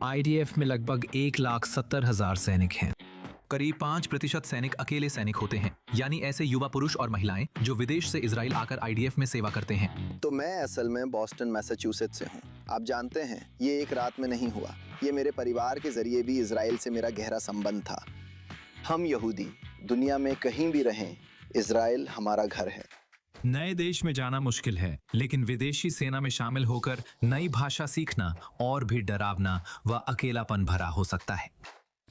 IDF में लगभग 1,70,000 सैनिक हैं। करीब 5% सैनिक अकेले सैनिक होते हैं, यानी ऐसे युवा पुरुष और महिलाएं जो विदेश से इजराइल आकर आईडीएफ में सेवा करते हैं। तो मैं असल में बॉस्टन मैसाचुसेट्स से हूँ। आप जानते हैं ये एक रात में नहीं हुआ, ये मेरे परिवार के जरिए भी इजराइल से मेरा गहरा संबंध था। हम यहूदी दुनिया में कहीं भी रहें, इजराइल हमारा घर है। नए देश में जाना मुश्किल है, लेकिन विदेशी सेना में शामिल होकर नई भाषा सीखना और भी डरावना व अकेलापन भरा हो सकता है।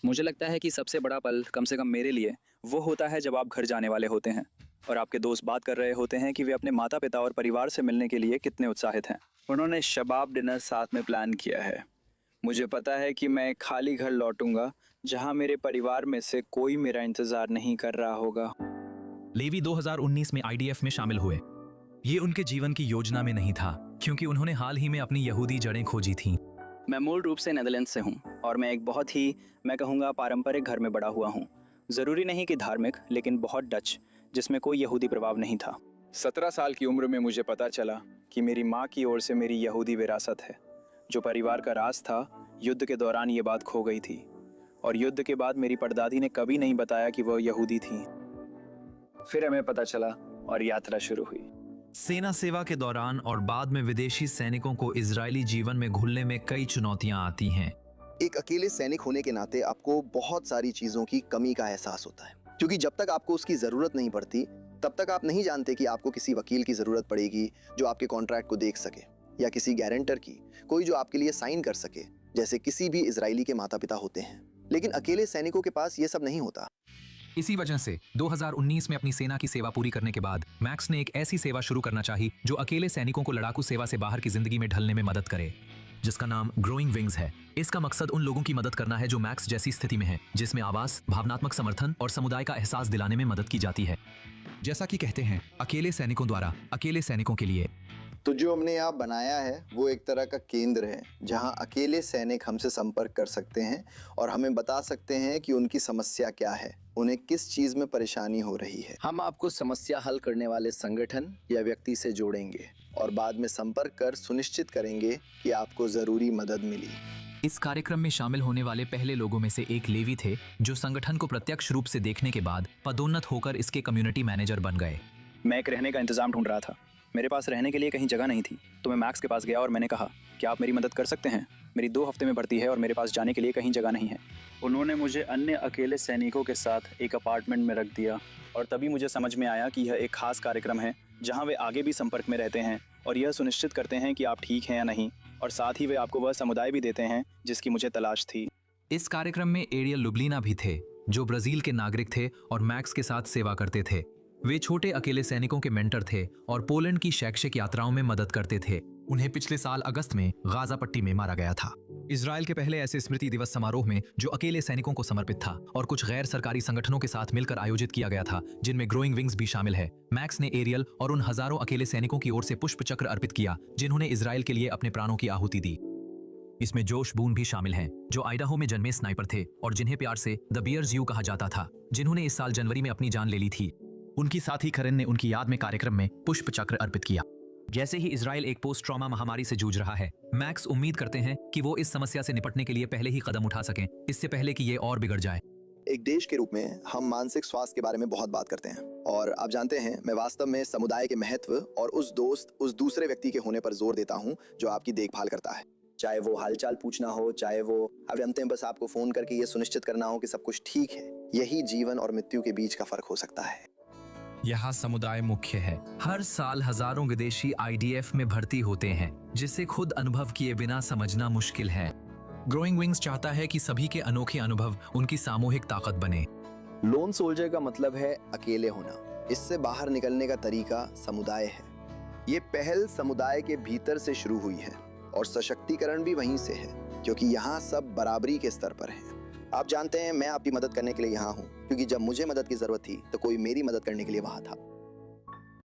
मुझे लगता है कि सबसे बड़ा पल, कम से कम मेरे लिए, वो होता है जब आप घर जाने वाले होते हैं और आपके दोस्त बात कर रहे होते हैं कि वे अपने माता पिता और परिवार से मिलने के लिए कितने उत्साहित हैं। उन्होंने शबाब डिनर साथ में प्लान किया है। मुझे पता है कि मैं खाली घर लौटूंगा जहां मेरे परिवार में से कोई मेरा इंतजार नहीं कर रहा होगा। लेवी 2019 में आईडीएफ में शामिल हुए। ये उनके जीवन की योजना में नहीं था, क्योंकि उन्होंने हाल ही में अपनी यहूदी जड़ें खोजी थीं। मैं मूल रूप से नेदरलैंड्स से हूँ और मैं एक बहुत ही, मैं कहूँगा, पारंपरिक घर में बड़ा हुआ हूँ। ज़रूरी नहीं कि धार्मिक, लेकिन बहुत डच, जिसमें कोई यहूदी प्रभाव नहीं था। 17 साल की उम्र में मुझे पता चला कि मेरी माँ की ओर से मेरी यहूदी विरासत है। जो परिवार का राज था, युद्ध के दौरान ये बात खो गई थी और युद्ध के बाद मेरी परदादी ने कभी नहीं बताया कि वह यहूदी थी। फिर हमें पता चला और यात्रा शुरू हुई। सेना सेवा के दौरान और बाद में विदेशी सैनिकों को इजरायली जीवन में घुलने में कई चुनौतियां आती हैं। एक अकेले सैनिक होने के नाते आपको बहुत सारी चीजों की कमी का एहसास होता है, क्योंकि जब तक आपको उसकी जरूरत नहीं पड़ती तब तक आप नहीं जानते कि आपको किसी वकील की जरूरत पड़ेगी जो आपके कॉन्ट्रैक्ट को देख सके, या किसी गारंटर की, कोई जो आपके लिए साइन कर सके, जैसे किसी भी इजरायली के माता पिता होते हैं। लेकिन अकेले सैनिकों के पास ये सब नहीं होता। इसी वजह से 2019 में अपनी सेना की सेवा पूरी करने के बाद मैक्स ने एक ऐसी सेवा शुरू करना चाही जो अकेले सैनिकों को लड़ाकू सेवा से बाहर की जिंदगी में ढलने में मदद करे, जिसका नाम ग्रोइंग विंग्स है। इसका मकसद उन लोगों की मदद करना है जो मैक्स जैसी स्थिति में है, जिसमें आवास, भावनात्मक समर्थन और समुदाय का एहसास दिलाने में मदद की जाती है। जैसा कि कहते हैं, अकेले सैनिकों द्वारा अकेले सैनिकों के लिए। तो जो हमने यहाँ बनाया है वो एक तरह का केंद्र है जहाँ अकेले सैनिक हमसे संपर्क कर सकते हैं और हमें बता सकते हैं कि उनकी समस्या क्या है, उन्हें किस चीज में परेशानी हो रही है। हम आपको समस्या हल करने वाले संगठन या व्यक्ति से जोड़ेंगे और बाद में संपर्क कर सुनिश्चित करेंगे कि आपको जरूरी मदद मिली। इस कार्यक्रम में शामिल होने वाले पहले लोगों में से एक लेवी थे, जो संगठन को प्रत्यक्ष रूप से देखने के बाद पदोन्नत होकर इसके कम्युनिटी मैनेजर बन गए। मैं एक रहने का इंतजाम ढूंढ रहा था। मेरे पास रहने के लिए कहीं जगह नहीं थी, तो मैं मैक्स के पास गया और मैंने कहा, क्या आप मेरी मदद कर सकते हैं? मेरी 2 हफ्ते में भर्ती है और मेरे पास जाने के लिए कहीं जगह नहीं है। उन्होंने मुझे अन्य अकेले सैनिकों के साथ एक अपार्टमेंट में रख दिया और तभी मुझे समझ में आया कि यह एक खास कार्यक्रम है जहां वे आगे भी संपर्क में रहते हैं और यह सुनिश्चित करते हैं कि आप ठीक हैं या नहीं, और साथ ही वे आपको वह समुदाय भी देते हैं जिसकी मुझे तलाश थी। इस कार्यक्रम में एरियल लुब्लिना भी थे, जो ब्राजील के नागरिक थे और मैक्स के साथ सेवा करते थे। वे छोटे अकेले सैनिकों के मेंटर थे और पोलैंड की शैक्षिक यात्राओं में मदद करते थे। उन्हें पिछले साल अगस्त में गाजा पट्टी में मारा गया था। इजराइल के पहले ऐसे स्मृति दिवस समारोह में, जो अकेले सैनिकों को समर्पित था और कुछ गैर सरकारी संगठनों के साथ मिलकर आयोजित किया गया था, जिनमें ग्रोइंग विंग्स भी शामिल है। मैक्स ने एरियल और उन हजारों अकेले सैनिकों की ओर से पुष्प चक्र अर्पित किया जिन्होंने इजराइल के लिए अपने प्राणों की आहुति दी। इसमें जोश बून भी शामिल हैं, जो आइडाहो में जन्मे स्नाइपर थे और जिन्हें प्यार से द बियर्स यू कहा जाता था, जिन्होंने इस साल जनवरी में अपनी जान ले ली थी। उनकी साथी खरन ने उनकी याद में कार्यक्रम में पुष्प चक्र अर्पित किया। जैसे ही इजराइल एक पोस्ट ट्रॉमा महामारी से जूझ रहा है, मैक्स उम्मीद करते हैं कि वो इस समस्या से निपटने के लिए पहले ही कदम उठा सकें, इससे पहले कि ये और बिगड़ जाए। एक देश के रूप में हम मानसिक स्वास्थ्य के बारे में बहुत बात करते हैं, और आप जानते हैं मैं वास्तव में समुदाय के महत्व और उस दूसरे व्यक्ति के होने पर जोर देता हूँ जो आपकी देखभाल करता है। चाहे वो हालचाल पूछना हो, चाहे वो आप जानते हैं बस आपको फोन करके ये सुनिश्चित करना हो कि सब कुछ ठीक है। यही जीवन और मृत्यु के बीच का फर्क हो सकता है। यहाँ समुदाय मुख्य है। हर साल हजारों विदेशी आईडीएफ में भर्ती होते हैं, जिसे खुद अनुभव किए बिना समझना मुश्किल है। ग्रोइंग विंग्स चाहता है कि सभी के अनोखे अनुभव उनकी सामूहिक ताकत बने। लोन सोल्जर का मतलब है अकेले होना। इससे बाहर निकलने का तरीका समुदाय है। ये पहल समुदाय के भीतर से शुरू हुई है और सशक्तिकरण भी वहीं से है, क्योंकि यहाँ सब बराबरी के स्तर पर हैं। आप जानते हैं मैं आपकी मदद करने के लिए यहाँ हूँ, क्योंकि जब मुझे मदद की जरूरत थी तो कोई मेरी मदद करने के लिए वहाँ था।